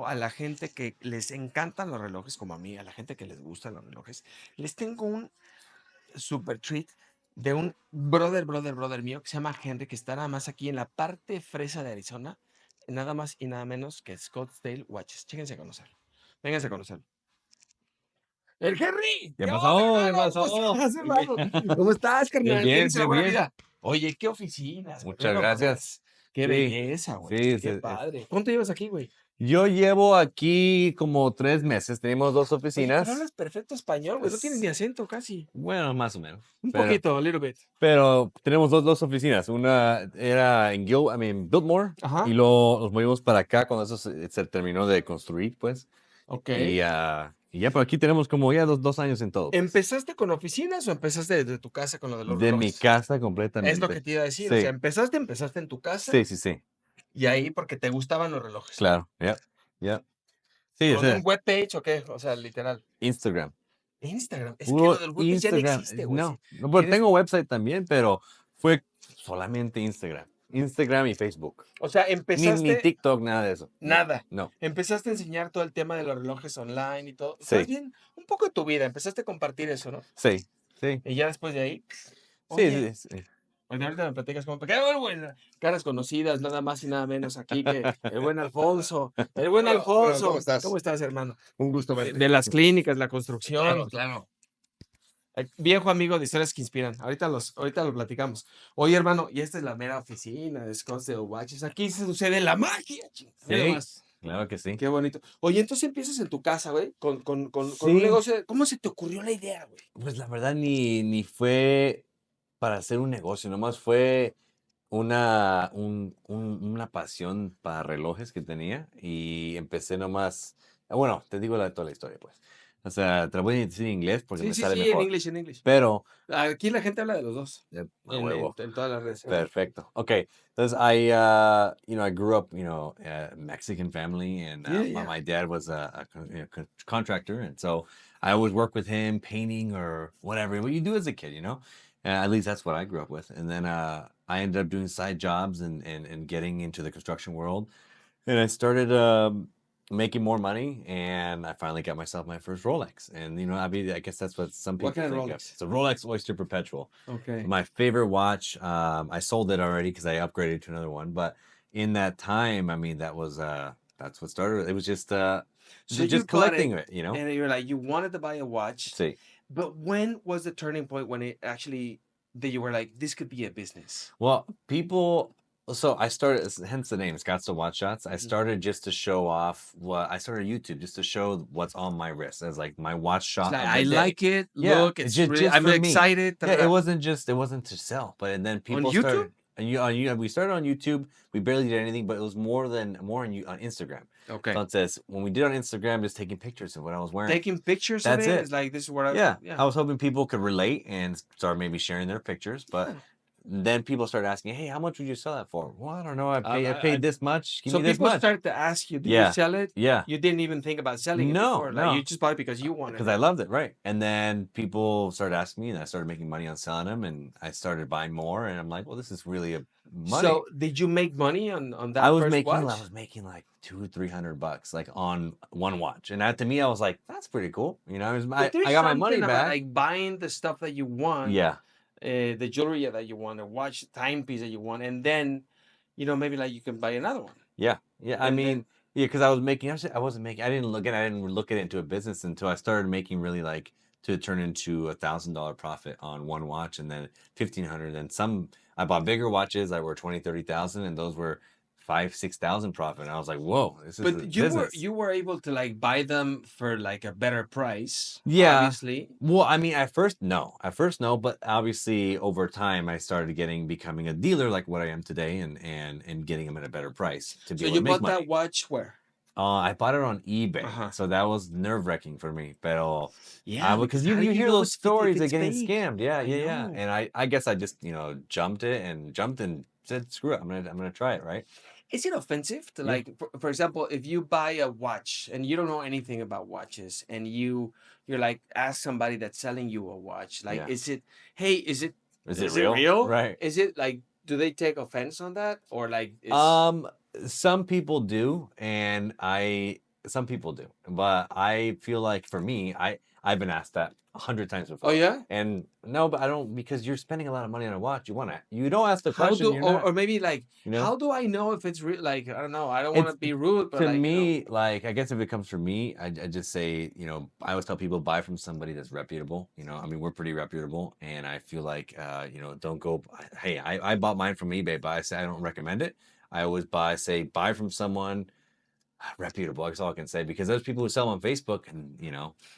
a la gente que les encantan los relojes, como a mí, a la gente que les gustan los relojes, les tengo un super treat de un brother mío que se llama Henry, que está nada más aquí en la parte fresa de Arizona, nada más y nada menos que Scottsdale Watches. Chéquense a conocerlo. Vénganse a conocerlo. ¡El Henry! ¿Qué ¿Qué onda, pasó? ¿Qué hermano? ¿Cómo pasó? estás, hermano? ¿Cómo estás, Bien, carnal? ¿Qué bien, dice la bien, buena bien. vida? Oye, qué oficinas, güey. Ve Muchas gracias. nomás. Qué Sí, belleza, güey. sí. Qué padre. ¿Cuánto llevas aquí, güey? Yo llevo aquí como 3 meses. Tenemos 2 Oye, pero oficinas. hablas perfecto español, güey. No tienes ni acento casi. Bueno, más o menos. Un Pero, poquito, a little bit. pero tenemos dos oficinas. Una era en Biltmore. Ajá. Y luego nos movimos para acá cuando eso se terminó de construir, pues. Ok. Y ya por aquí tenemos como ya 2 años en todo, pues. ¿Empezaste con oficinas o empezaste desde tu casa con lo de los De mi relojes? casa Es lo que completamente. te iba a decir. O sea, Sí, empezaste en tu casa sí. y ahí porque te gustaban los relojes. Claro, ya. Sí, ¿Con un webpage o qué? O sea, literal. Instagram. Instagram. Es que lo Puro del webpage ya no Instagram. existe, güey. No, no, pero Tienes, tengo website también, pero fue solamente Instagram. Instagram y Facebook. o sea, Ni empezaste TikTok, nada de eso. No, nada. no. Empezaste a enseñar todo el tema de los relojes online y todo. Más Sí, bien, un poco de tu vida. Empezaste a compartir eso, ¿no? sí, sí. Y ya después de ahí, Sí, oye, sí, sí. pues ahorita me platicas como, qué bueno, caras conocidas, nada más y nada menos aquí que el buen Alfonso. El buen Bueno, ¿cómo Alfonso. ¿Cómo estás? estás, hermano? Un gusto De, verte. de las clínicas, la construcción. Claro. Viejo amigo de historias que inspiran. Ahorita lo platicamos. Oye, hermano, y esta es la mera oficina de Scottsdale Watches. Aquí se sucede la magia, Ve Sí, nomás. claro que sí. Qué bonito. Oye, entonces empiezas en tu casa, güey, con un Sí, negocio. ¿Cómo se te ocurrió la idea, güey? pues la verdad ni fue para hacer un negocio, nomás fue una pasión para relojes que tenía y empecé nomás, bueno, te digo toda la historia, pues. O sea, te la voy a decir en inglés porque Sí, me sí, sale sí, en mejor, English, en English. pero, Aquí la gente habla de los dos. a En, en, huevo, en todas las redes. Ajá. perfecto. Okay, entonces I grew up, Mexican family, and Yeah, my, yeah. my dad was contractor, and so I always work with him painting or whatever, what you do as a kid, at least that's what I grew up with. And then I ended up doing side jobs and getting into the construction world. And I started making more money, and I finally got myself my first Rolex. And I guess that's what some What people kind of think of. Rolex? It's a Rolex Oyster Perpetual. Okay. My favorite watch. I sold it already because I upgraded to another one. But in that time, I mean, that's what started. It was just So you just bought it, collecting it. and you're like, you wanted to buy a watch, See, but when was the turning point when it actually that you were like, this could be a business? well, people. So I started, hence the name, Scottsdale Watch Shots. I Mhm. started just to show off I started YouTube just to show what's on my wrist as like my watch It's shot like of I the day. like it. Yeah, Look, it's it's really. just I'm for me. excited. Yeah, it wasn't to sell, but then On people YouTube? started, and we started on YouTube. We barely did anything, but it was more on Instagram. Okay. So it says when we did on Instagram, just taking pictures of what I was wearing. Taking pictures of That's it it. is like this is what I. Yeah, Yeah. I was hoping people could relate and start maybe sharing their pictures, but Yeah. then people started asking, "Hey, how much would you sell that for?" Well, I don't know. I I paid this much. Give So me this people much. start to ask you, "Do you Yeah, sell it?" yeah. You didn't even think about selling it No, before. Like you no, just bought it because you wanted because it. I loved it, right? And then people started asking me, and I started making money on selling them, and I started buying more, and I'm like, well, this is really a money. So did you make money on I that was first making, watch? I was making like $200-300 like on one watch, and to me, I was like, that's pretty cool. But I there's got my money something about back. like buying the stuff that you want, Yeah, the jewelry that you want, the watch timepiece that you want, and then, maybe like you can buy another one. yeah. I And mean, then yeah, because I didn't look at it into a business until I started making really like to turn into $1,000 profit on one watch, and then 1,500. And some I bought bigger watches that were 20, 30,000, and those were 5, 6,000 profit. And I was like, whoa, this is a but you were business. you were able to like buy them for like a better price, Yeah. obviously. Well, I mean, at first, no. But obviously, over time, I started becoming a dealer like what I am today, and getting them at a better price to be So able you to make bought money. that watch where? I bought it on eBay, Uh-huh. so that was nerve-wracking for me. Pero, Yeah, because because you how do you you hear know those it's if stories of it's getting fake? scammed. Yeah, I yeah. know. And I guess I just jumped and said, screw it, I'm gonna try it, right? Is it offensive to Yeah. like, for example, if you buy a watch and you don't know anything about watches and you're like ask somebody that's selling you a watch, like, Yeah. hey, is it Is it real? real? Right. Is it like, do they take offense on that or like it's Some people do, and some people do, but I feel like for me, I've been asked that 100 times Oh before. yeah. And no, but I don't, because you're spending a lot of money on a watch. You don't ask the How question, do you're not, or maybe like you know. how do I know if it's real? Like I don't know. I don't want It's to be rude, but to like me, like I guess if it comes from me, I just say, I always tell people buy from somebody that's reputable. I mean, we're pretty reputable, and I feel like don't go. Hey, I bought mine from eBay, but I say I don't recommend it. I always buy from someone reputable. That's all I can say, because there's people who sell on Facebook, and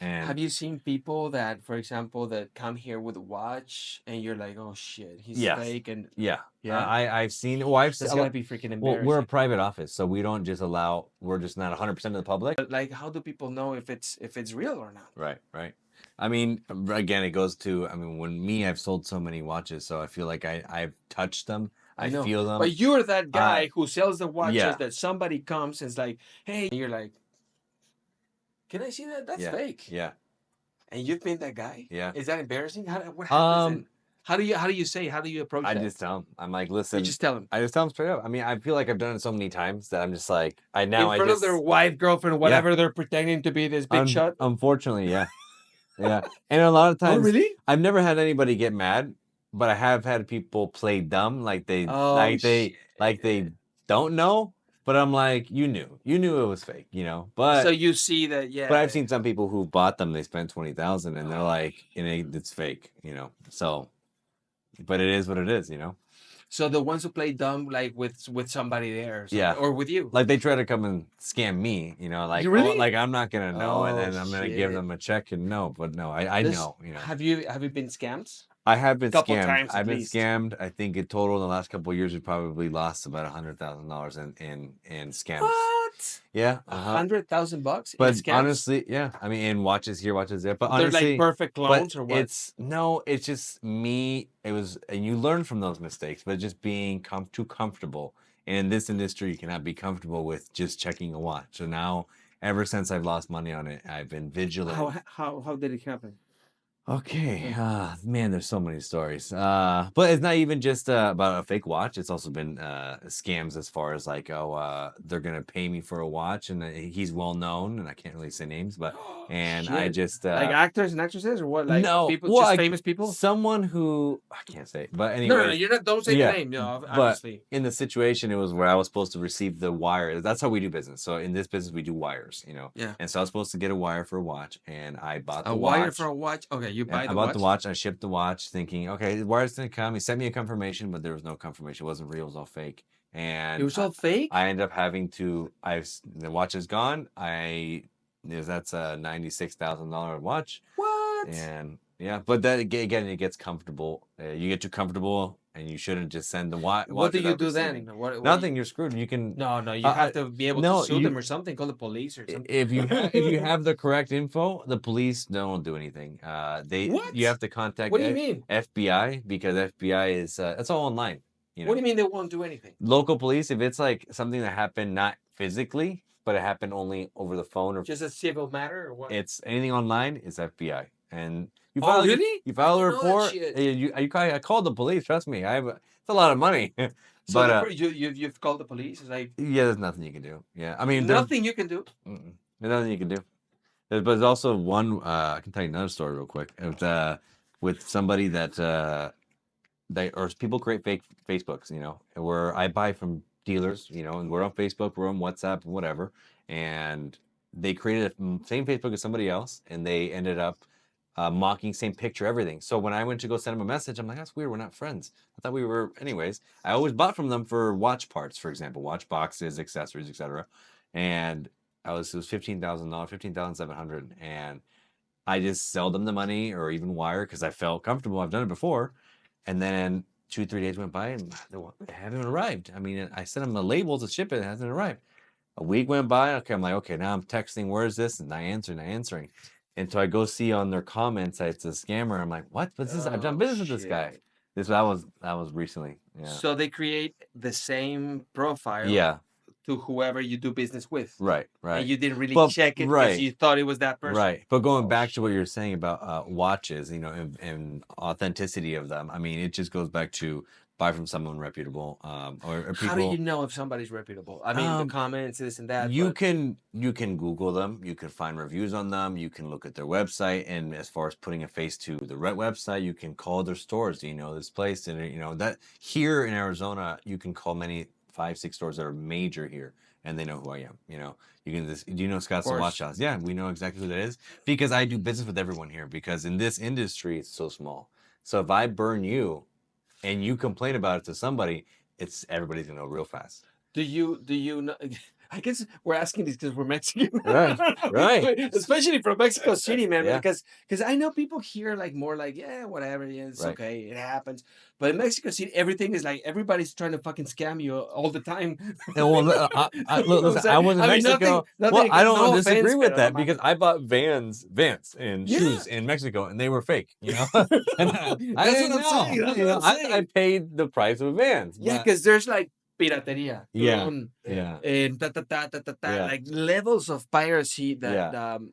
have you seen people that, for example, that come here with a watch and you're like, oh shit, he's yes, fake, and yeah, yeah, I've seen. Well, I've seen that's a gotta lot. be freaking Well, we're a embarrassing. private office, so we don't just allow. We're just not 100% of the public. But like, how do people know if it's real or not? Right, right. I mean, again, it goes to, I mean, I've sold so many watches, so I feel like I've touched them, I I know, feel them. but you're that Uh, guy who sells the watches yeah, that somebody comes and is like, hey, and you're like, can I see that? That's yeah, fake. yeah, And you've been that guy. yeah. Is that embarrassing? What happens Um, then? How do you say? How do you approach I that? just tell them, I'm like, You listen, just tell them I just tell them straight up. I mean, I feel like I've done it so many times that I'm just like, in I front of their just, wife, girlfriend, yeah, whatever they're pretending to be this big shot. unfortunately, yeah. Yeah, and a lot of Oh, times really? I've never had anybody get mad, but I have had people play dumb, Oh shit. like they don't know. But I'm like, you knew it was fake, So But you see that, I've yeah. seen some people who bought them, they spent 20,000, and they're like, it's fake. So, but it is what it is. So the ones who play dumb, like with somebody there or something, Yeah, or with you. like they try to come and scam me, like, You oh, really? like I'm not gonna know, and Oh then I'm gonna give shit. them a check, and no, but no, I This know. have you been scammed? I have been Couple scammed. times I've at been least. scammed. I think in total in the last couple of years, we probably lost about $100,000 in scams. What? Yeah, A uh-huh. $100,000 in But scams? honestly, yeah. I mean, in watches here, watches there. But They're like honestly, perfect but clones or what? it's no, it's just me. It was, and you learn from those mistakes, but just being too comfortable. And in this industry, you cannot be comfortable with just checking a watch. So now, ever since I've lost money on it, I've been vigilant. How did it happen? Okay. Man, there's so many stories. But it's not even just about a fake watch. It's also been scams as far as like, oh, they're gonna pay me for a watch, and he's well known, and I can't really say names, but and I Shit. just Like actors and actresses or what? Like no, people, well, just famous people? someone who I can't say, but No. anyways, You're not. Don't say the yeah. name. No, But obviously. in the situation, it was where I was supposed to receive the wire. That's how we do business. So in this business, we do wires. Yeah. And so I was supposed to get a wire for a watch, and I bought A the wire for watch. a watch. Okay, you Yeah, buy I the bought the watch. watch. I shipped the watch, thinking, okay, the wire's gonna come. He sent me a confirmation, but there was no confirmation. It wasn't real. It was all fake. It And was all fake. I ended up having to. The watch is gone. That's a $96,000 watch, What? and yeah, but then again, it gets comfortable. You get too comfortable, and you shouldn't just send the watch What do you without do receiving. then? What? Nothing. You're screwed. You can. No. You Uh, have to be able to no, sue them or something. Call the police or something. if you have the correct info, the police don't do anything. You What? have to contact What do you mean? FBI, because FBI is it's all online. What do you mean they won't do anything? Local police, if it's like something that happened not physically, but it happened only over the phone, or Just a civil matter or what? it's anything online, is FBI. And Oh, really? you I file a didn't know that report. shit. I called the police. Trust me, it's a lot of money. So But you've called the police? It's like yeah, there's nothing you can do. Yeah, I mean, nothing you can do. there's nothing you can do. But there's also one. I can tell you another story real quick. With somebody that or people create fake Facebooks. Where I buy from dealers. And we're on Facebook, we're on WhatsApp, whatever, and they created a same Facebook as somebody else, and they ended up mocking, same picture, everything. So when I went to go send them a message, I'm like, that's weird. We're not friends. I thought we were. Anyways, I always bought from them for watch parts, for example, watch boxes, accessories, etc. And it was $15,000, 15,700, and I just sell them the money or even wire because I felt comfortable. I've done it before, and then 2-3 days went by and it hadn't arrived. I mean, I sent them the label to ship it. It hasn't arrived. A week went by. Okay, I'm like, okay, now I'm texting. Where is this? And not answering. And so I go see on their comments that it's a scammer. I'm like, what? What's this? I've done Oh business with this guy. shit. That was recently. Yeah. So they create the same profile Yeah. to whoever you do business with. Right. And you didn't really Well, check it because right. you thought it was that person. Right. But going Oh, back to what you're saying about watches, and authenticity of them. I mean, it just goes back to buy from someone reputable, or How do you people. know if somebody's reputable? I mean, the Um, comments, this and that, you but can Google them. You can find reviews on them. You can look at their website, and as far as putting a face to the website, you can call their stores. Do you know this place? And that here in Arizona, you can call many 5, 6 stores that are major here, and they know who I am. You can just, do you know of Scottsdale Watch course. Shots? Yeah, we know exactly who that is because I do business with everyone here. Because in this industry, it's so small. So if I burn you, and you complain about it to somebody, everybody's gonna know real fast. Do you know? I guess we're asking this because we're Mexican, Right, right. especially from Mexico City, man. Yeah, Because I know people here like more like yeah, whatever, yeah, it's right. okay, it happens. But in Mexico City, everything is like everybody's trying to fucking scam you all the time. And well, You know what I'm listen, I saying? was in I mean, nothing, Mexico. Well, nothing. I don't No disagree offense, with pero no that because mames. I bought Vans and Yeah, shoes in Mexico, and they were fake. And I that's what didn't I'm saying. know. That's what I'm I saying. paid the price of Vans, Yeah, but because there's like piratería, yeah, clon, yeah, and yeah, like levels of piracy yeah,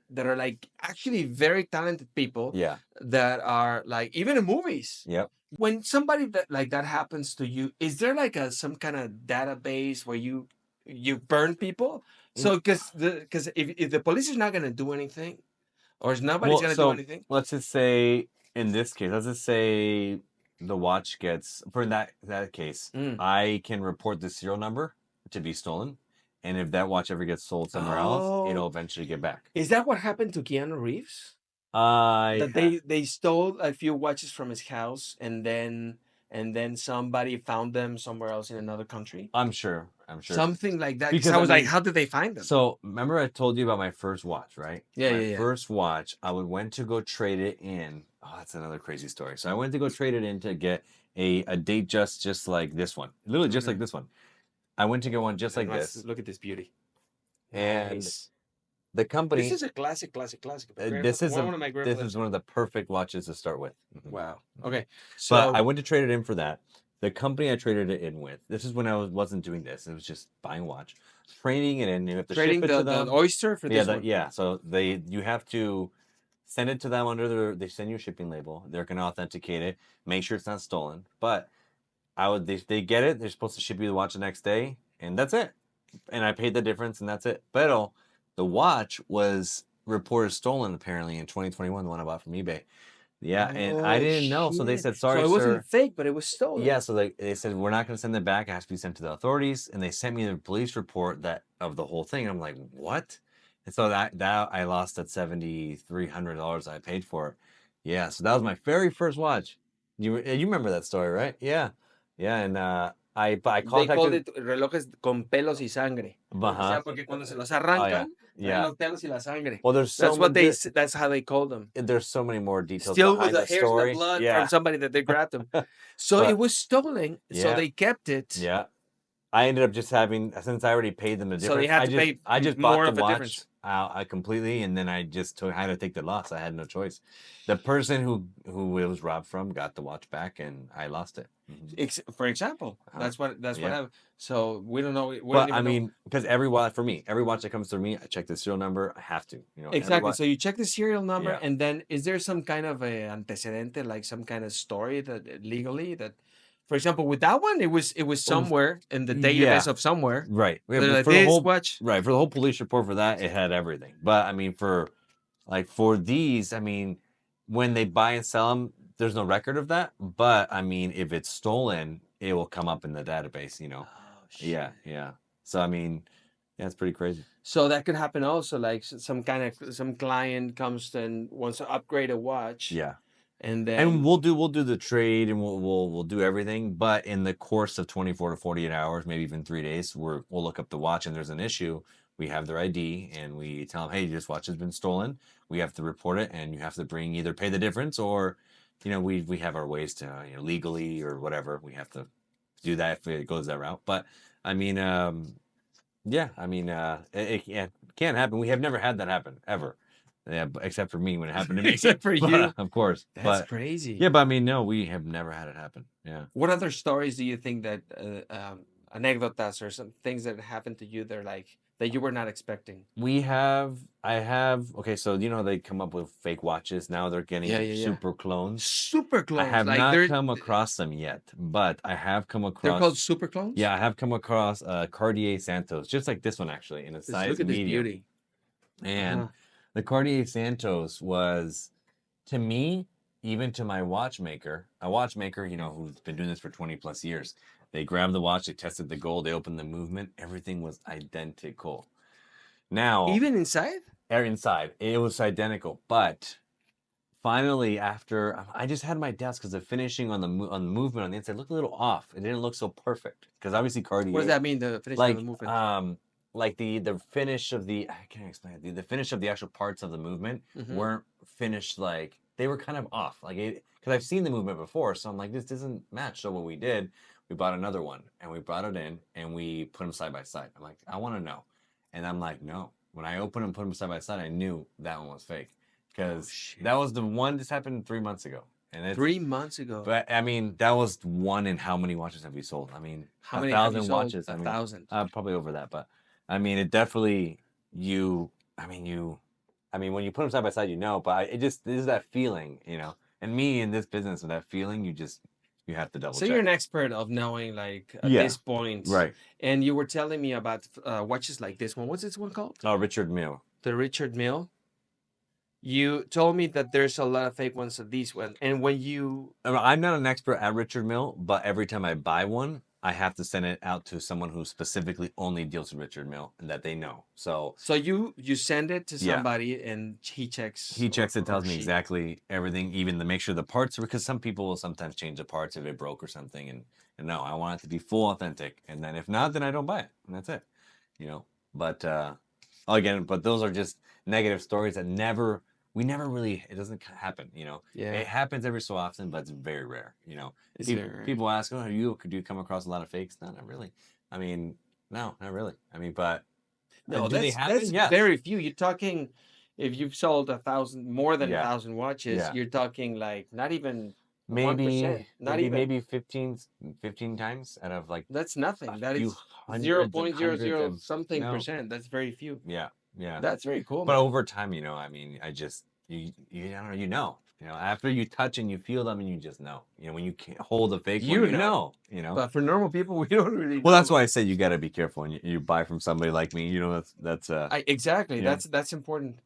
that are like actually very talented people yeah, that are like even in movies. yep. When somebody that like that happens to you, is there like some kind of database where you burn people? Mm, So because if the police is not gonna do anything or if nobody's Well, gonna do so anything, let's just say in this case, let's just say the watch gets for that case, mm. I can report the serial number to be stolen, and if that watch ever gets sold somewhere else, Oh, it'll eventually get back. is that what happened to Keanu Reeves? I That ha- they stole a few watches from his house and then somebody found them somewhere else in another country, I'm sure something like that, because because I I was like, mean, how did they find them? so remember I told you about my first watch, right? Yeah, My yeah, yeah. first watch, went to go trade it in. Oh, that's another crazy story. So I went to go trade it in to get a date just like this one, literally just Okay. like this one. I went to get one just like Let's this, look at this beauty. and Nice. the This company. is a classic. This is One of my this grandfather's. is one of the perfect watches to start with. Wow. Mhm. Okay. But I So went to trade it in for that. The company I traded it in with. This is when I wasn't doing this. It was just buying a watch, trading it in. You have to ship trading it to the them. oyster for Yeah, this one. yeah. So you have to send it to them under they send you a shipping label. They're gonna authenticate it, make sure it's not stolen. But they get it. They're supposed to ship you the watch the next day, and that's it. And I paid the difference, and that's it. But the watch was reported stolen apparently in 2021. The one I bought from eBay. Yeah, and I Oh didn't know. So they shit. said, So "Sorry, it wasn't sir." fake, but it was stolen. Yeah, so they said we're not going to send it back. It has to be sent to the authorities, and they sent me the police report that of the whole thing. I'm like, what? And so that I lost that $7,300 I paid for it. Yeah, so that was my very first watch. You remember that story, right? Yeah, yeah, and I They called contacted. it relojes con pelos y sangre. O sea, Uh-huh. porque cuando se los Oh yeah, arrancan, traen yeah. los pelos y la sangre. Well, there's so That's what much. that's how they called them. There's so many more details Still with behind the that hairs and the story. blood from Yeah, somebody that they grabbed them. So it but was stolen. So yeah, they kept it. yeah. I ended up just having since I already paid them the So they difference. had to pay I just bought more the of a watch difference. I completely, and then I just had to take the loss. I had no choice. The person who it was robbed from got the watch back, and I lost it. For example, Uh-huh. that's what Yeah, happened. So we don't know. We don't but I even know. mean, because every watch that comes through me, I check the serial number. I have to, every Exactly. watch. So you check the serial number, Yeah. and then is there some kind of a antecedente, like some kind of story that legally that, for example, with that one, it was Well, somewhere in the database yeah. of somewhere. Right. Yeah, They're but like for the this whole watch. right for the whole police report for that, it had everything. But I mean, for these, I mean, when they buy and sell them, there's no record of that. But I mean, if it's stolen, it will come up in the database. Oh Yeah, shit. yeah. So I mean, yeah, it's pretty crazy. So that could happen also, like some client comes and wants to upgrade a watch, Yeah. and And then we'll do the trade and we'll do everything, but in the course of 24 to 48 hours, maybe even 3 days, we'll look up the watch and there's an issue. We have their ID and we tell them, hey, this watch has been stolen. We have to report it and you have to either pay the difference or, we have our ways to, legally or whatever. We have to do that if it goes that route. But I mean, yeah, I mean, it can't happen. We have never had that happen ever. Yeah, except for me when it happened to me. except for you, Of course. that's But crazy. yeah, but I mean, no, we have never had it happen. Yeah. What other stories do you think that anécdotas or some things that happened to you? They're like that you were not expecting? Okay, so they come up with fake watches. Now they're Yeah, getting yeah, yeah. super clones. Super I clones. have Like not come across them yet, but I have come they're called across, super clones. yeah, I have come across Cartier Santos, just like this one actually, in a Just look size at this medium. beauty. And Uh-huh. the Cartier Santos was, to me, even to my watchmaker, a watchmaker, who's been doing this for 20 plus years. They grabbed the watch, they tested the gold, they opened the movement, everything was identical. Now, Even inside? inside, it was identical, but finally, after I just had my doubts because the finishing on on the movement on the inside looked a little off. It didn't look so perfect because obviously What does Cartier, that mean? The finishing of the like movement. like the finish of the, I can't explain it. The finish of the actual parts of the movement Hmm. weren't finished, like they were kind of off. Like it, because I've seen the movement before, so I'm like, this doesn't match. So what we did, we bought another one and we brought it in and we put them side by side. I'm like, I want to know, and I'm like, no. When I opened them, put them side by side, I knew that one was fake Oh because shit! that was the one. This happened 3 months ago, and it's. 3 months ago. But I mean, that was one in how many watches have we sold? I mean, How a many have you thousand sold? watches. A I mean, thousand. probably over that, but I mean, it definitely you. I mean, when you put them side by side, But it just this is that feeling, And me in this business with that feeling, you have to double So you're check. an expert of knowing, like at Yeah, this point, right. and you were telling me about watches like this one. What's this one called? Oh, Richard Mille. The Richard Mille. You told me that there's a lot of fake ones of these one, and when you I'm not an expert at Richard Mille, but every time I buy one, I have to send it out to someone who specifically only deals with Richard Mille and that they know. So so you send it to yeah, somebody and he checks he checks it, or tells me she. exactly everything, even to make sure the parts are, because some people will sometimes change the parts if it broke or something. And no, I want it to be full authentic. And then if not, then I don't buy it. And that's it. But again, but those are just negative stories that we never really, it doesn't happen. Yeah, It happens every so often, but it's very rare. it's People, very rare. people ask, oh, do you come across a lot of fakes? No, not really. I mean, no, not really. I mean, but No, do they that's happen? Yes. very few. You're talking, if you've sold more than a Yeah. thousand watches, Yeah. you're talking like not even Maybe 1%. Not even. 15 times out of like That's a nothing. That few is zero hundreds and point zero hundreds zero of, something no. percent. That's very few. Yeah. Yeah. That's very cool, But man. over time, I mean, I just I don't know, after you touch and you feel them and you just know. When you can't hold a fake one, You you know. know. But for normal people, we don't really Well, know, that's why man. I said you got to be careful when you buy from somebody like me. That's Exactly. yeah. That's important.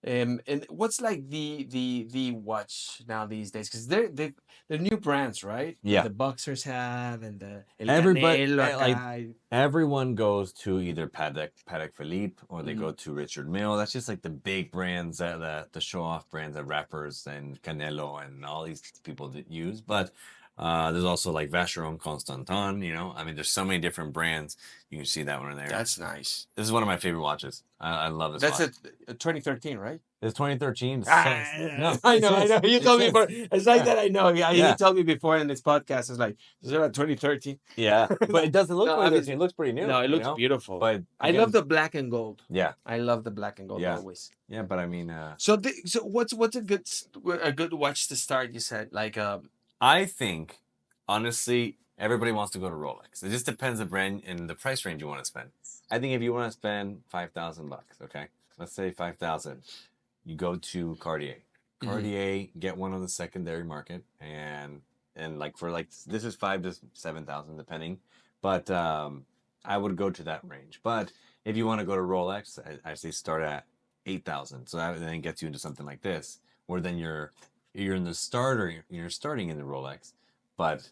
And what's like the watch now these days? Because they're new brands, right? Yeah. The Boxers have and the El Everybody, Canelo like acá. everyone goes to either Patek Philippe or they Mhm. go to Richard Mille. That's just like the big brands the show off brands that rappers and Canelo and all these people that use. But there's also like Vacheron Constantin. I mean, there's so many different brands. You can see that one in there. That's nice. This is one of my favorite watches. I love this That's watch. a 2013, right? It's 2013. Ah, No, I it know, I is. know. You It told me, is. but it's like Yeah. that. I know. Yeah, he Yeah. told me before in this podcast. It's like, is it a 2013? Yeah. But it doesn't look No, 2013. It looks pretty new. no, it looks beautiful. But I love again, the black and gold. yeah. I love the black and gold Yeah. always. Yeah, but I mean, So what's a good watch to start? You said like I think honestly, everybody wants to go to Rolex. It just depends the brand and the price range you want to spend. I think if you want to spend $5,000, okay, let's say 5,000, you go to Cartier. Cartier, get one on the secondary market, and like for like this is 5 to 7,000 depending, but I would go to that range. But if you want to go to Rolex, I say start at 8,000. So that then gets you into something like this, where then you're in the starter, you're starting in the Rolex, but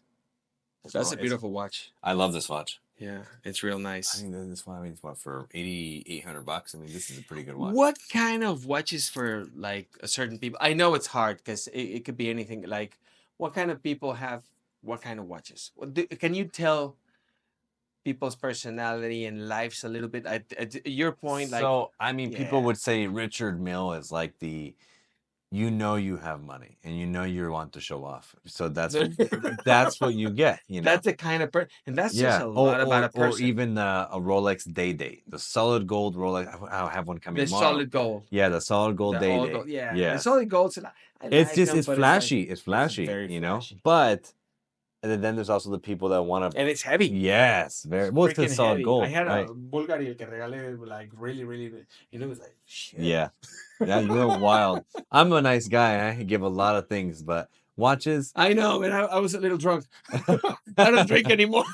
that's a beautiful watch. I love this watch. Yeah, it's real I nice. think this one, I mean, it's what, for $8,800. I mean, this is a pretty good watch. What kind of watches for like a certain people? I know it's hard because it could be anything. Like, what kind of people have what kind of watches? Can you tell people's personality and lives a little bit? At your point, like, So, I mean, people yeah, would say Richard Mille is like you have money and you want to show off. So that's what you get, that's the kind of person, and that's just Yeah, a lot about a or person. even a Rolex Day Date, the solid gold Rolex. I'll have one coming The tomorrow. solid gold, Yeah, the solid gold the Day all Date. gold, yeah, the Yeah, solid golds. I it's like just them, it's but it's like flashy. It's flashy, very flashy. but And then there's also the people that want to. And it's heavy. Yes, very. Well, it's 'cause Freaking it's solid heavy. I gold, had a right? Bulgari El que regalé, like really, really, it was like shit. Yeah. Yeah, you're wild. I'm a nice guy. I give a lot of things, but watches. I know, and I was a little drunk. I don't drink anymore.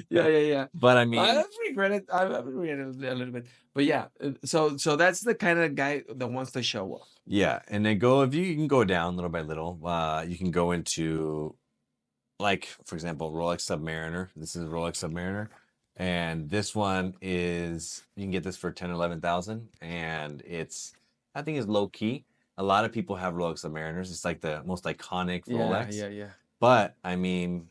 Yeah, yeah, yeah. But I I mean, regret it. I regret it a little bit. But yeah, so that's the kind of guy that wants to show off. yeah, and then go if you can go down little by little. You can go into like, for example, Rolex Submariner. This is a Rolex Submariner, and this one is you can get this for 10 or 11,000, and it's I think it's low key. A lot of people have Rolex Submariners. It's like the most iconic Yeah, Rolex. yeah, yeah. But I mean,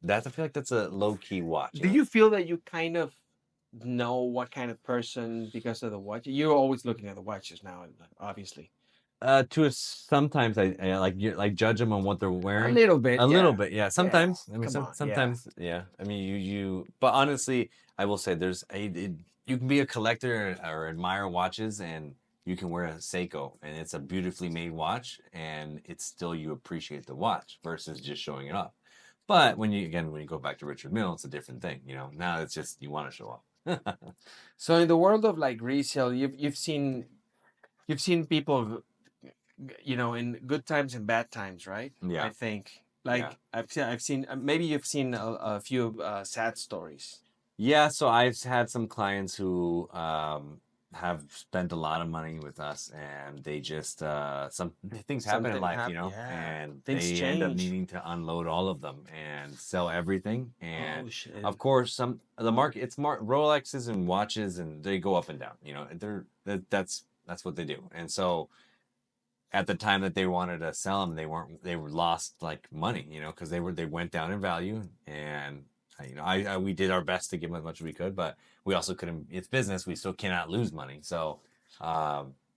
I feel like that's a low key watch. Do you feel that you kind of know what kind of person because of the watch? You're always looking at the watches now, obviously. Sometimes I like like judge them on what they're A wearing. little bit, A little yeah. bit, yeah. Yeah. Sometimes, I mean, Come on, yeah. sometimes, yeah. I mean, but honestly, I will say you can be a collector or admire watches, and you can wear a Seiko, and it's a beautifully made watch, and it's still you appreciate the watch versus just showing it off. But when you go back to Richard Mille, it's a different thing. Now it's just you want to show off. So in the world of like resale, you've seen people, in good times and bad times, right? Yeah, I think yeah. like I've seen maybe you've seen a few sad stories. Yeah, so I've had some clients who have spent a lot of money with us, and they just some things happen in Something life, yeah. and Things they end up change. needing to unload all of them and sell everything. And Oh shit. of course, the market it's Rolexes and watches, and they go up and down. That's what they do. And so at the time that they wanted to sell them, they were lost like money, because they went down in value, and we did our best to give them as much as we could, but we also couldn't. It's business. We still cannot lose money. So,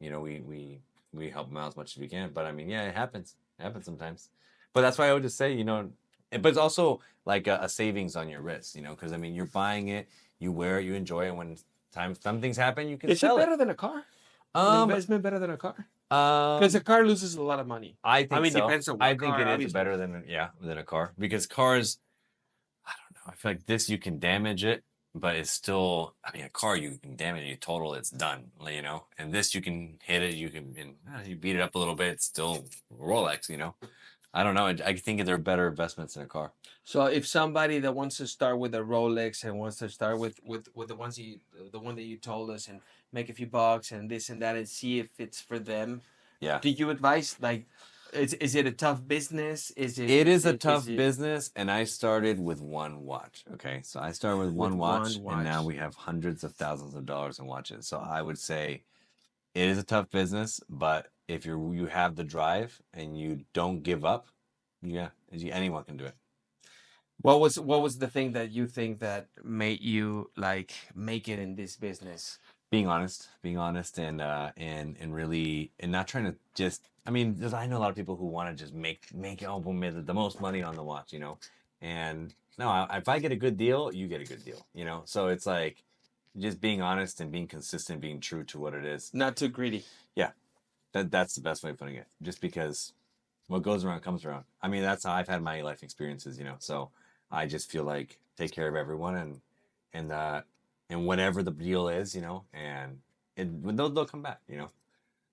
we help them out as much as we can. But I mean, yeah, it happens. It happens sometimes. But that's why I would just say, but it's also like a savings on your wrist, because I mean, you're buying it, you wear it, you enjoy it. When some things happen, you can Is it sell it. better than a car? An Um, investment better than a car? Because a car loses a lot of money. I I think mean, so. depends on I what think car, it is obviously. better than a car, because cars, I don't know. I feel like this you can damage it, but it's still. I mean, a car you can damage it, you total, it's done. And this you can hit it, you beat it up a little bit, it's still Rolex. I don't know. I think they're better investments in a car. So if somebody that wants to start with a Rolex and wants to start with the one that you told us, and make a few bucks and this and that, and see if it's for them, Yeah. do you advise, like, is it a tough business? It is a Is tough it business, and I started with one watch. Okay, so I started with with one watch, one and now watch? we have hundreds of thousands of dollars in watches. So I would say it is a tough business, but if you have the drive and you don't give up, yeah, anyone can do it. What was the thing that you think that made you like make it in this business? Being honest, and really, and not trying to just. I mean, I know a lot of people who want to just make the most money on the watch, and no, if I get a good deal, you get a good deal, So it's like just being honest and being consistent, being true to what it is. Not too greedy. Yeah, that's the best way of putting it. Just because what goes around comes around. I mean, that's how I've had my life experiences, So I just feel like take care of everyone, and and whatever the deal is, and they'll come back,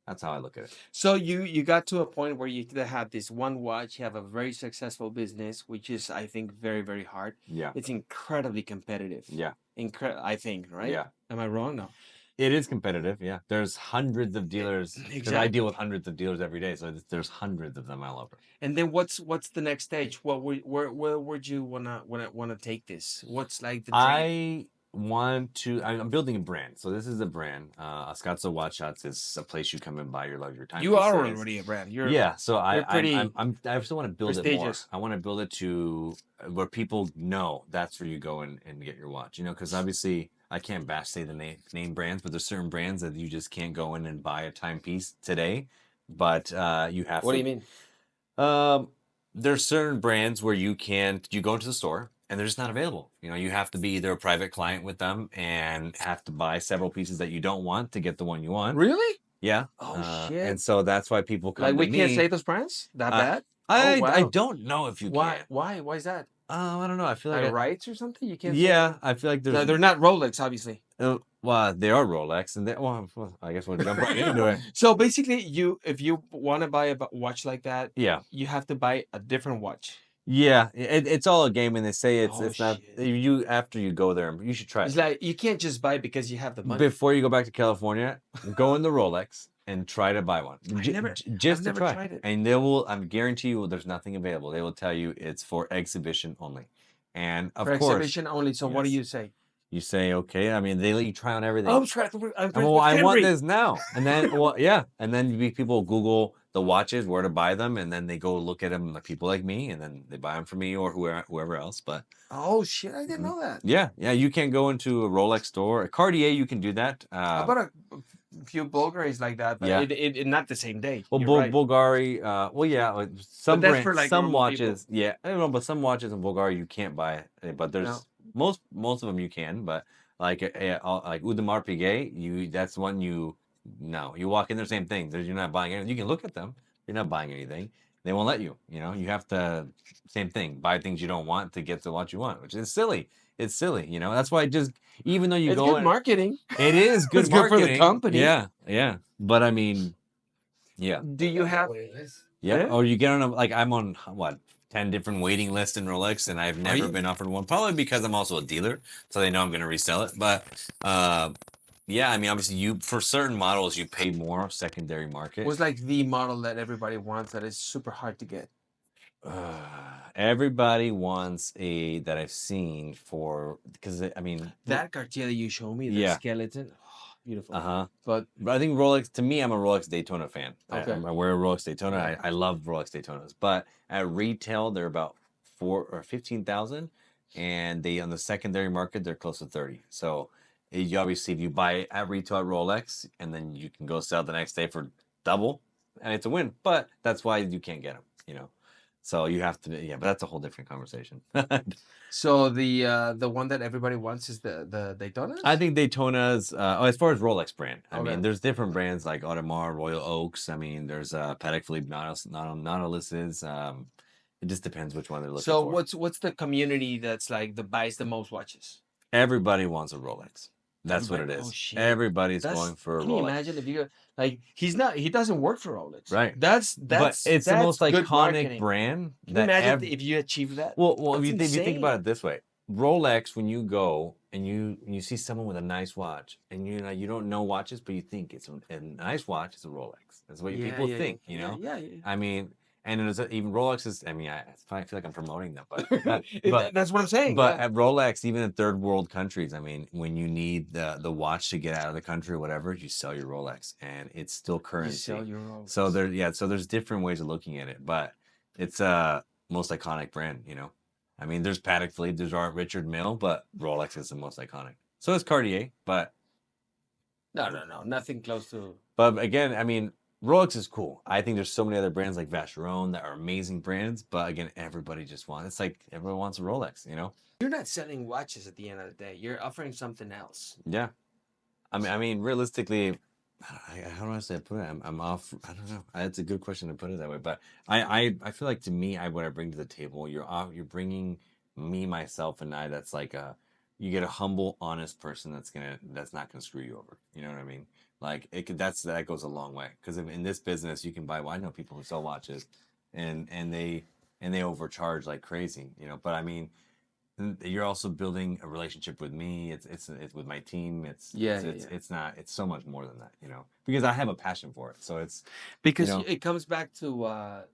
That's how I look at it. So you got to a point where you had this one watch, you have a very successful business, which is, I think, very, very hard. Yeah. It's incredibly competitive. Yeah. I think, right? Yeah. Am I wrong? No. It is competitive. Yeah. There's hundreds of dealers because I deal with hundreds of dealers every day. So there's hundreds of them all over. And then what's the next stage? Where would you wanna take this? What's like the dream? I'm building a brand. So this is a brand. Scottsdale Watch Shots is a place you come and buy your luxury You are timepieces. already a brand. You're Yeah, so you're pretty I still want to build it more. prestigious. I want to build it to where people know that's where you go and get your watch. Because obviously I can't say the name brands, but there's certain brands that you just can't go in and buy a timepiece today. But you have What to. do you mean? There's certain brands where you go into the store and they're just not available. You have to be either a private client with them and have to buy several pieces that you don't want to get the one you want. Really? Yeah. Oh shit. And so that's why people come Like, to we can't me. say those brands that bad? Oh I wow. don't know if you Why? can. Why? Why is that? I don't know. I feel like Like rights or something? You can't yeah, say. I feel like No, there's they're not Rolex, obviously. well, they are Rolex, and I guess we'll jump right into it. So basically, if you want to buy a watch like that, Yeah, you have to buy a different watch. yeah, it's all a game, and they say Oh it's not shit! you after you go there. You should try It's it like you can't just buy it because you have the money. before you go back to California. Go in the Rolex and try to buy one, I've just to never try. tried it And they will. I guarantee you, there's nothing available. They will tell you it's for exhibition only, and for of course, exhibition only. So what do yes. you say? You say okay. I mean, they let you try on everything. I'm trying. I'm And friends well, with I want Henry. this now. And then, well, yeah. And then people Google the watches, where to buy them, and then they go look at them, like people like me, and then they buy them for me or whoever else. But Oh shit! I didn't mhm. know that. Yeah, yeah, you can go into a Rolex store, a Cartier. You can do that. I bought a few Bulgaris like that, but Yeah. it not the same day. Well, You're right. Bulgari. Well, yeah, like But some that's for like some normal people. watches. Yeah, I don't know, but some watches in Bulgari you can't buy. But No. there's most of them you can. But like Audemars Piguet, that's one you no. You walk in there, same thing. You're not buying anything. You can look at them. You're not buying anything. They won't let you. You have to same thing. Buy things you don't want to get to what you want, which is silly. It's silly. That's why just even though you It's go good and marketing. it is good It's good for the marketing. company. Yeah, yeah. But I mean. Yeah. Do you have? Yep. Eh? Or you get on like I'm on what 10 different waiting lists in Rolex, and I've Are never you? been offered one. Probably because I'm also a dealer, so they know I'm going to resell it. But uh, yeah, I mean, obviously, you for certain models you pay more secondary market. Was like the model that everybody wants that is super hard to get. Everybody wants a that I've seen for because I mean, That Cartier that you showed me, the yeah, skeleton, oh, beautiful. uh-huh. But But I think Rolex, to me, I'm a Rolex Daytona fan. okay, I wear a Rolex Daytona. yeah. I love Rolex Daytonas. But at retail, they're about 15,000, and they on the secondary market they're close to 30. So you obviously, if you buy it at retail at Rolex, and then you can go sell the next day for double, and it's a win. But that's why you can't get them. So you have to, yeah. But that's a whole different conversation. So the one that everybody wants is the Daytonas. I think Daytona's as far as Rolex brand. I mean, Okay. there's different brands like Audemars, Royal Oaks. I mean, there's Patek Philippe Nautilus's. It just depends which one they're looking So for. what's the community that's like the buys the most watches? Everybody wants a Rolex. That's what Everybody. it Oh is. shit. Everybody's That's. going for a Can you Rolex. imagine if you like? He doesn't work for Rolex. Right. That's But it's the most good iconic marketing. brand Can you that imagine if you achieve that? well, That's if you think about insane. it this way, Rolex, when you go and you see someone with a nice watch, and you don't know watches, but you think it's a nice watch, it's a Rolex. That's what Yeah, people yeah, think, yeah, yeah, yeah. I mean, and even Rolex is. I mean, I feel like I'm promoting them, but That's what I'm saying. but Yeah. at Rolex, even in third world countries, I mean, when you need the watch to get out of the country or whatever, you sell your Rolex, and it's still You sell currency. your So Rolex. there's different ways of looking at it, but it's most iconic brand. I mean, there's Patek Philippe, there's Art Richard Mille, but Rolex is the most iconic. So is Cartier, but No, nothing close to. again, I mean, Rolex is cool. I think there's so many other brands like Vacheron that are amazing brands, but again, everybody just wants. It's like everyone wants a Rolex. You're not selling watches at the end of the day. You're offering something else. Yeah. I mean, realistically, how do I say put it? I'm off. I don't know. It's a good question to put it that way, but I feel like to me, what I bring to the table, you're bringing me, myself, and I. That's like you get a humble, honest person that's not gonna screw you over. You know what I mean? Like that goes a long way because in this business you can buy. Well, I know people who sell watches, and they overcharge like crazy. But I mean you're also building a relationship with me. It's with my team. Yeah, It's so much more than that. Because I have a passion for it. So it's because know, it comes back to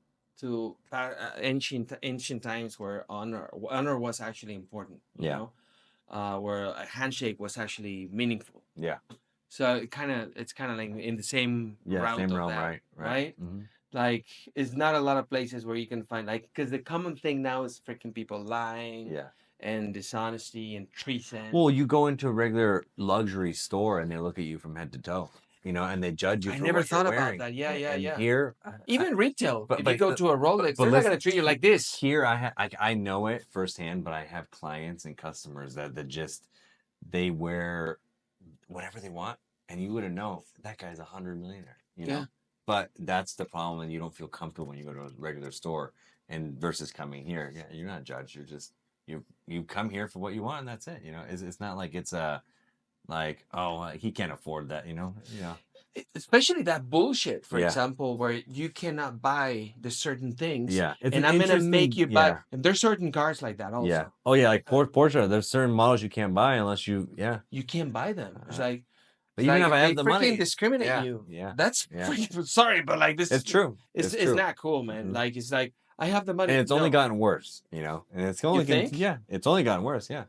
ancient times where honor was actually important. Yeah. Where a handshake was actually meaningful. Yeah. So it's kind of like in the same route Same of realm, that, right. Mm-hmm. Like, it's not a lot of places where you can find like because the common thing now is freaking people lying, Yeah. and dishonesty and treason. Well, you go into a regular luxury store and they look at you from head to toe, and they judge you I for never what you're thought about wearing. that. Yeah, And yeah. here, Even retail, but if you go to a Rolex, but they're not listen, gonna treat you like this. here I know it firsthand, but I have clients and customers that just they wear whatever they want, and you wouldn't know that guy's 100 millionaire. Yeah. But that's the problem, and you don't feel comfortable when you go to a regular store and versus coming here. Yeah, you're not judged. You're just you come here for what you want, and that's it. It's not like it's a like, oh, he can't afford that. Especially that bullshit, for Yeah, example, where you cannot buy the certain things, yeah. It's and an I'm gonna make interesting. you buy. Yeah, And there's certain cars like that yeah. also. Oh yeah, like Uh, Porsche. There's certain models you can't buy unless you. Yeah. you can't buy them. Uh, but It's even like if I they have the freaking money, discriminate yeah, you. yeah, That's yeah. freaking sorry, but like this, It's true. it's It's it's true. not cool, man. Hmm. Like it's like I have the And money. it's only No, gotten worse, and it's you only think? yeah, it's only gotten worse. Yeah.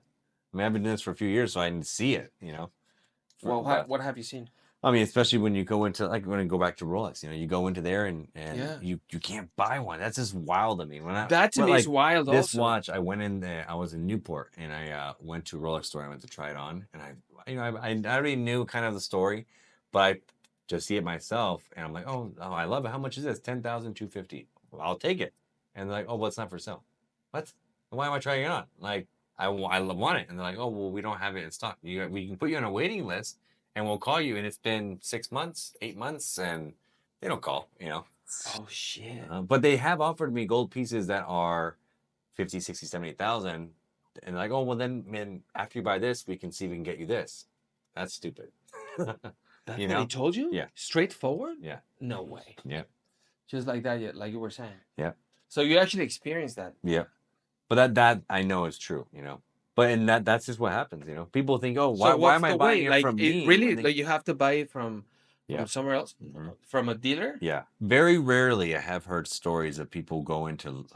I mean, I've been doing this for a few years, so I can see it. Well, But what have you seen? I mean, especially when you go into like when I go back to Rolex, you go into there and Yeah, you can't buy one. That's just wild to me. that to me is Like wild. this Also, watch, I went in there. I was in Newport and I went to a Rolex store. I went to try it on, and I already knew kind of the story, but I just see it myself, and I'm like, oh, I love it. How much is this? 10,250. Well, I'll take it. And they're like, oh, well, it's not for sale. What? Why am I trying it on? Like I want it, and they're like, oh, well, we don't have it in stock. We can put you on a waiting list and we'll call you. And it's been 6 months, 8 months, and they don't call. oh shit. But they have offered me gold pieces that are 50, 60, 70,000. And like, oh, well, then, man, after you buy this, we can see if we can get you this. That's stupid. That's you what he know? told you? Yeah. Straightforward? Yeah. No way. Yeah. Just like that, yeah, like you were saying. Yeah. So you actually experienced that. Yeah. But that I know is true. But and that's just what happens. People think, oh, why So why what's am I the buying way? it Like from it me really when they like you have to buy it yeah. from somewhere else? Hmm. From a dealer? Yeah, very rarely I have heard stories of people going to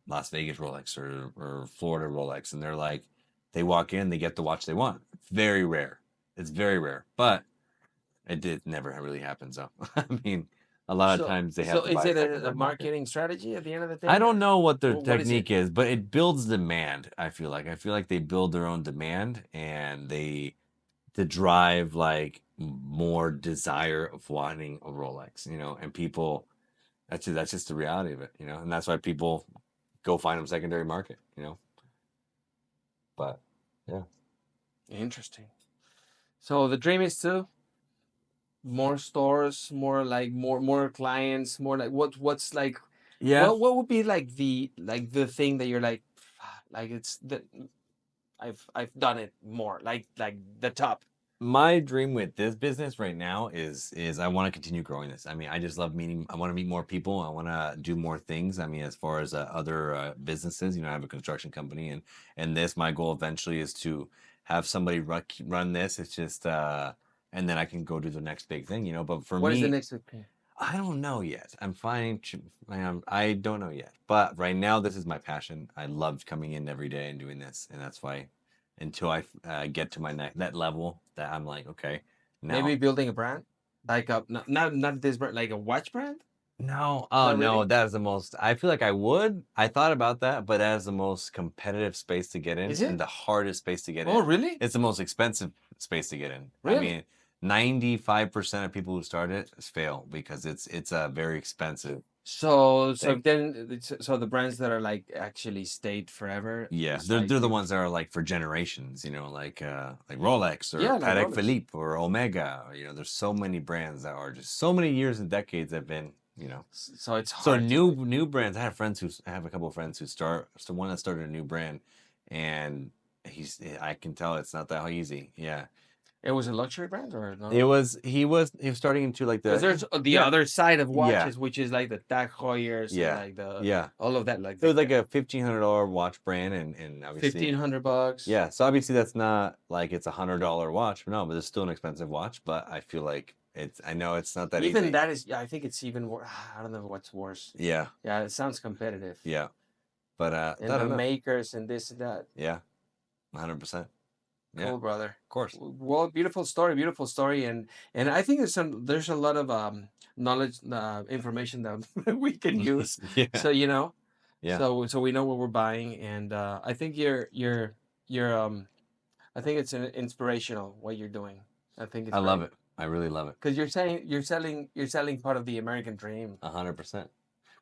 Las Vegas Rolex or Florida Rolex, and they're like, they walk in, they get the watch they want. Very rare. It's very rare, but it did never really happen. So I mean, a lot of So times they have so to is buy it a secondary market. marketing strategy at the end of the I day, don't or know what their what is it? technique is, but it builds demand. I feel like they build their own demand, and they to drive like more desire of wanting a Rolex. And people that's just the reality of it. And that's why people go find them secondary market. But yeah, Interesting. So the dream is to more stores, more clients, more like what's like yeah. what would be like the thing that you're like it's the I've done it more like the top. My dream with this business right now is I want to continue growing this. I mean, I just love meeting. I want to meet more people. I want to do more things. I mean, as far as other businesses, I have a construction company, and this my goal eventually is to have somebody run this. It's just and then I can go do the next big thing. But for What is the me, next big thing? I don't know yet. I'm finding I don't know yet. But right now, this is my passion. I loved coming in every day and doing this, and that's why until I get to my that level that I'm like, okay, Maybe now. building a brand, like a not this brand, like a watch brand. No, oh Not no, really. that is the most. I feel like I would. I thought about that, but that is the most competitive space to get in Is and it? the hardest space to get Oh, in. really? It's the most expensive space to get in. I Really? mean, 95% of people who start it fail because it's a very expensive So thing. then so the brands that are like actually stayed forever, Yeah, it's they're like they're the ones that are like for generations, like Rolex or yeah, like Patek Rolex. Philippe or Omega. There's so many brands that are just so many years and decades have been. So it's So hard to new brands. I have a couple of friends who start. So one that started a new brand, and I can tell it's not that easy. Yeah, it was a luxury brand or it no? was. He was starting into like Because there's the yeah, other side of yeah, watches, which is like the Tag Heuers and yeah, like the yeah. all of that, like It the was like a $1,500 watch brand, and obviously, 1,500 bucks. yeah. So obviously that's not like it's $100 watch. No, but it's still an expensive watch. But I feel like it's. I know it's not that Even easy. that is, yeah, I think it's even worse. I don't know what's worse. Yeah, Yeah, it sounds competitive. yeah. But And I the don't know. makers and this and that. Yeah, 100%. Yeah, of Cool, brother. course. Well, beautiful story, and I think there's a lot of knowledge, information that we can use. Yeah, So yeah. so we know what we're buying, and I think you're I think it's inspirational what you're doing. I think it's I love great it. I really love it. because you're selling part of the American dream. 100%.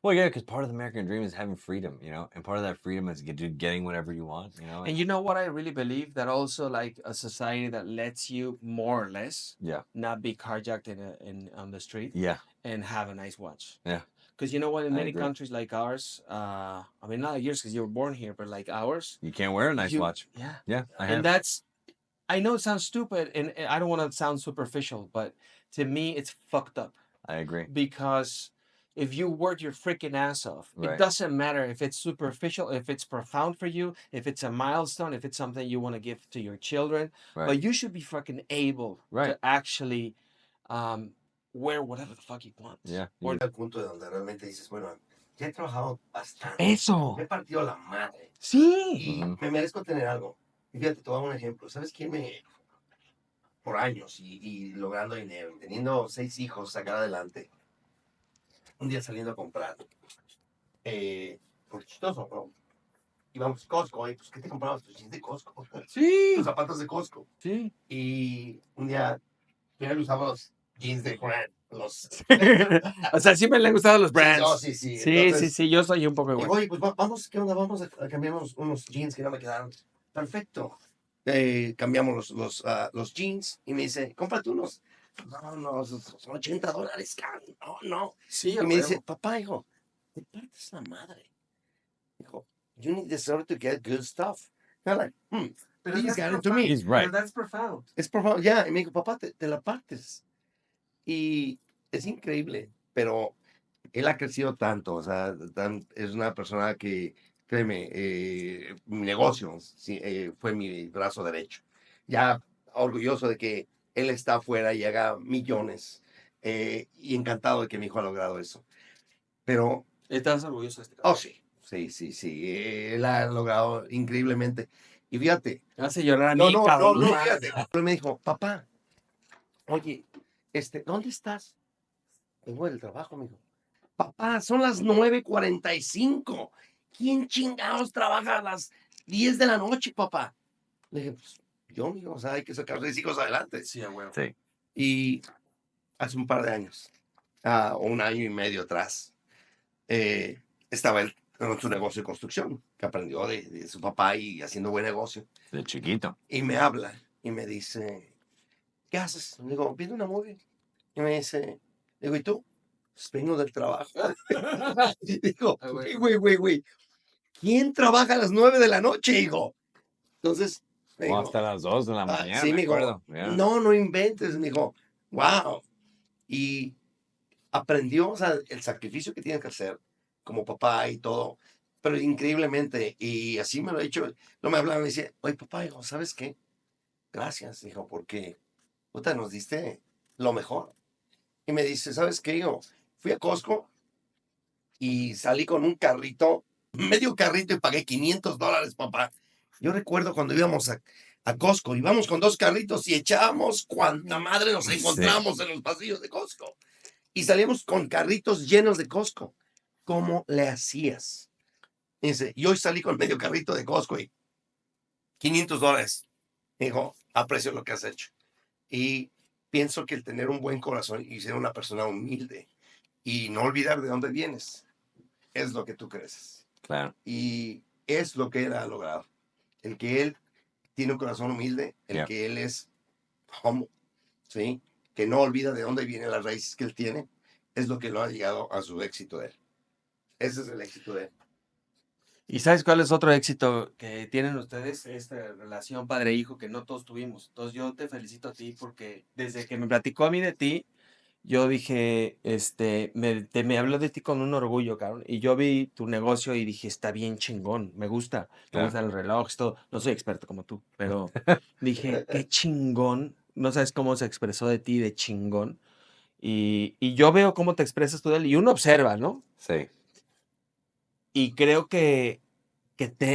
Well, yeah, because part of the American dream is having freedom, and part of that freedom is getting whatever you want. And you know what I really believe that also like a society that lets you more or less Yeah, not be carjacked in on the street yeah, and have a nice watch. Yeah. Because you know what, in I many agree. countries like ours, I mean not yours because you were born here, but like ours, You can't wear a nice watch. yeah, Yeah, I and have. that's I know it sounds stupid, and I don't want to sound superficial, but to me it's fucked up I agree. because if you work your freaking ass off, it Right. doesn't matter if it's superficial, if it's profound for you, if it's a milestone, if it's something you want to give to your children, Right. but you should be fucking able Right. to actually um, wear whatever the fuck you want. Yeah. Or Al punto de donde realmente dices, bueno, ya he trabajado bastante, eso. me he partido la madre Sí. y me merezco tener algo. Y fíjate, te voy a dar un ejemplo. ¿Sabes quién me, por años y logrando dinero, teniendo 6 hijos, sacar adelante, un día saliendo a comprar, por chistoso, ¿no? Íbamos a Costco, y pues, ¿qué te comprabas? Tus jeans de Costco, Sí. tus zapatos de Costco. Sí. Y un día, primero usaba los jeans de Grant, los... O sea, siempre le han gustado los brands. Sí, sí. Sí, Entonces, sí, yo soy un poco igual. oye, pues vamos, ¿qué onda? Vamos a cambiar unos jeans que no me quedaron. Perfecto. Cambiamos los jeans y me dice, cómprate unos. No, son $80, cabrón. No. Sí, Y me dice, papá, hijo, te partes la madre. Dijo, you need this order to get good stuff. And I'm like, please get it to me. He's right. But that's profound. Es por favor, ya. Y me dijo, papá, te la partes. Y es increíble, pero él ha crecido tanto, o sea, es una persona que, créeme, mi negocio sí, fue mi brazo derecho. Ya orgulloso de que él está afuera y haga millones, y encantado de que mi hijo ha logrado eso. Pero, ¿Estás orgulloso de este oh cabrón? sí, él ha logrado increíblemente. Y fíjate, Me hace llorar a mí, cabrón. no, fíjate. Él me dijo, papá, oye, ¿dónde estás? Vengo del trabajo, mijo. Papá, son las 9:45. ¿Quién chingados trabaja a las 10 de la noche, papá? Le dije, pues yo, mijo, o sea, hay que sacar 6 hijos adelante. Sí, güey. Sí. Y hace un par de años, o un año y medio atrás, estaba él en su negocio de construcción, que aprendió de su papá y haciendo buen negocio. De chiquito. Y me habla y me dice, ¿qué haces? Le digo, viendo una movie. Y me dice, digo, ¿y tú? Pues vengo del trabajo. Digo, güey. ¿Quién trabaja a las 9 de la noche, hijo? Entonces, me O dijo, hasta las 2 de la mañana, sí, me me dijo, acuerdo. Yeah. no inventes, me dijo, wow. Y aprendió, o sea, el sacrificio que tiene que hacer como papá y todo, pero increíblemente, y así me lo he dicho, no me hablaba, me decía, oye, papá, hijo, ¿sabes qué? Gracias, hijo, porque puta, nos diste lo mejor. Y me dice, ¿sabes qué, hijo? Fui a Costco y salí con un carrito, medio carrito, y pagué $500, papá. Yo recuerdo cuando íbamos a Costco, íbamos con 2 carritos y echábamos cuanta madre nos encontramos en los pasillos de Costco. Y salíamos con carritos llenos de Costco. ¿Cómo le hacías? Y dice, y hoy salí con medio carrito de Costco y $500. Dijo, aprecio lo que has hecho. Y pienso que el tener un buen corazón y ser una persona humilde y no olvidar de dónde vienes es lo que tú creces. Claro. Y es lo que él ha logrado. El que él tiene un corazón humilde, el que él es humble, ¿sí? Que no olvida de dónde vienen las raíces que él tiene, es lo que lo ha llegado a su éxito de él. Ese es el éxito de él. ¿Y sabes cuál es otro éxito que tienen ustedes? Esta relación padre-hijo que no todos tuvimos. Entonces yo te felicito a ti porque desde que me platicó a mí de ti, yo dije, me habló de ti con un orgullo, cabrón. Y yo vi tu negocio y dije, está bien chingón, me gusta, me gustan los relojes, todo. No soy experto como tú, pero dije, qué chingón. No sabes cómo se expresó de ti, de chingón. Y yo veo cómo te expresas tú de él y uno observa, ¿no? Sí. Y creo que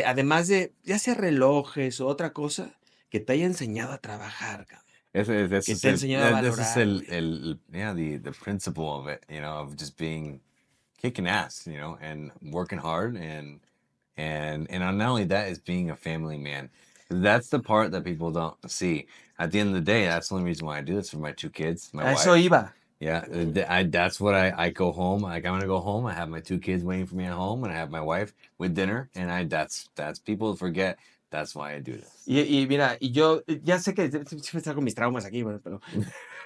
además de, ya sea relojes o otra cosa, que te haya enseñado a trabajar, cabrón. Que te ha enseñado a valorar. The principle of it, of just being kicking ass, and working hard and not only that is being a family man. That's the part that people don't see. At the end of the day, that's the only reason why I do this for my 2 kids, my A wife. eso iba. Yeah, that's what I go home. Like I'm gonna go home. I have my 2 kids waiting for me at home, and I have my wife with dinner. And that's people forget. That's why I do this. Y mira, y yo ya sé que siempre saco mis traumas aquí, bueno, pero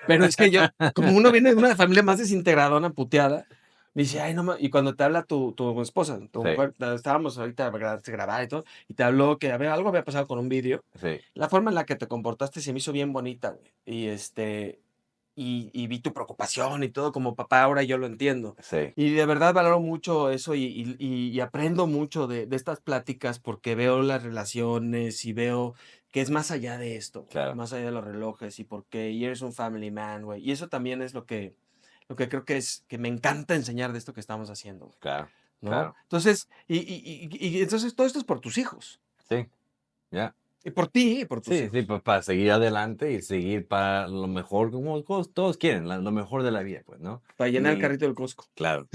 Pero es que yo, como uno viene de una familia más desintegradona, puteada, me dice, ay, no, y cuando te habla tu esposa, tu Sí. mujer, estábamos ahorita grabar y todo, y te habló que algo había pasado con un vídeo, Sí, la forma en la que te comportaste se me hizo bien bonita, güey. Y vi tu preocupación y todo, como papá, ahora yo lo entiendo. sí, Y de verdad valoro mucho eso y aprendo mucho de estas pláticas porque veo las relaciones y veo que es más allá de esto, güey, claro, más allá de los relojes y eres un family man, güey. Y eso también es lo que creo que me encanta enseñar de esto que estamos haciendo, güey, claro, ¿no? claro. Entonces, y entonces todo esto es por tus hijos, Sí, ya. y por ti y por tus Sí, sí, hijos, pues para seguir adelante y seguir para lo mejor, como todos quieren, lo mejor de la vida, pues, ¿no? para llenar el Y carrito del Costco. claro,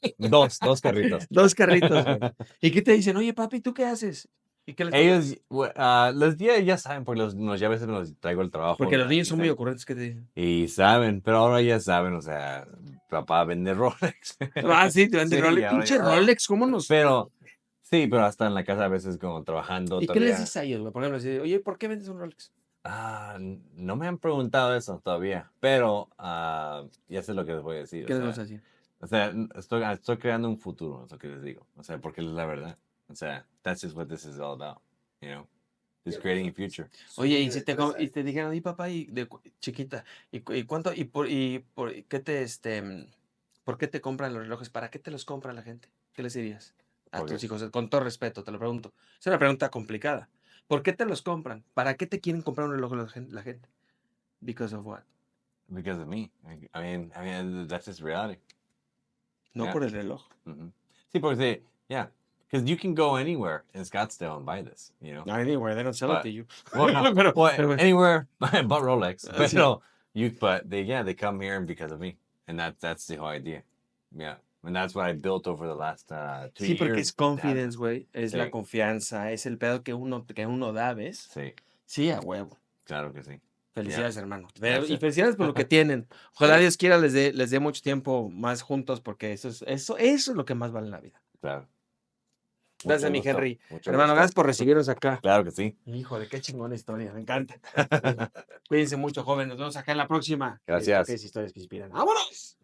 sí. Dos carritos. 2 carritos, güey. ¿Y qué te dicen? Oye, papi, ¿tú qué haces? ¿Y qué les Ellos, contestas? los días ya saben, porque ya a veces me los traigo al trabajo Porque los niños y son muy saben, ocurrentes, ¿qué te dicen? y saben, pero ahora ya saben, o sea, papá vende Rolex. Ah, sí, te venden Sí, Rolex. ahora ya, Pinche Rolex, ¿cómo nos...? pero, sí, pero hasta en la casa a veces como trabajando ¿Y qué les todavía. dices a ellos, güey? Por ejemplo, así, oye, ¿por qué vendes un Rolex? No me han preguntado eso todavía, pero ya sé lo que les voy a decir, o ¿Qué les vas sea. a decir? O sea, estoy creando un futuro, es lo que les digo. O sea, porque es la verdad. O sea, that's just what this is all about, you know? Just creating a future. Oye, y si y te dijeron, y papá, chiquita, cuánto, qué por qué te compran los relojes? ¿Para qué te los compra la gente? ¿Qué les dirías a Porque, tus hijos? Con todo respeto, te lo pregunto. Es una pregunta complicada. ¿Por qué te los compran? ¿Para qué te quieren comprar un reloj la gente? Because of what? because of me. I mean, that's just reality. No Yeah. por el reloj. Mhm. Sí, porque yeah, because you can go anywhere in Scottsdale and buy this, you know? Anyway, they don't sell it But, to you. well, no, well, Pero, anywhere but Rolex. sí. Pero, but they come here because of me. And that's the whole idea. Yeah. And that's what I built over the last 2 Sí, porque es years. confidence, güey. Es la Sí, confianza, es el pedo que uno da, ¿ves? sí, Sí, a huevo. claro que sí. Yeah, Felicidades, hermano. that's Y it. felicidades por lo que tienen. Ojalá Sí, Dios quiera les dé mucho tiempo más juntos, porque eso es lo que más vale en la vida. claro. Gracias, Mucho mi gusto, Henry. mucho Hermano, gusto. gracias por recibirnos acá. Claro que sí. Híjole, qué chingona historia, me encanta. Cuídense mucho, joven. Nos vemos acá en la próxima. Esto que Gracias. es Historias que Inspiran. ¡Vámonos!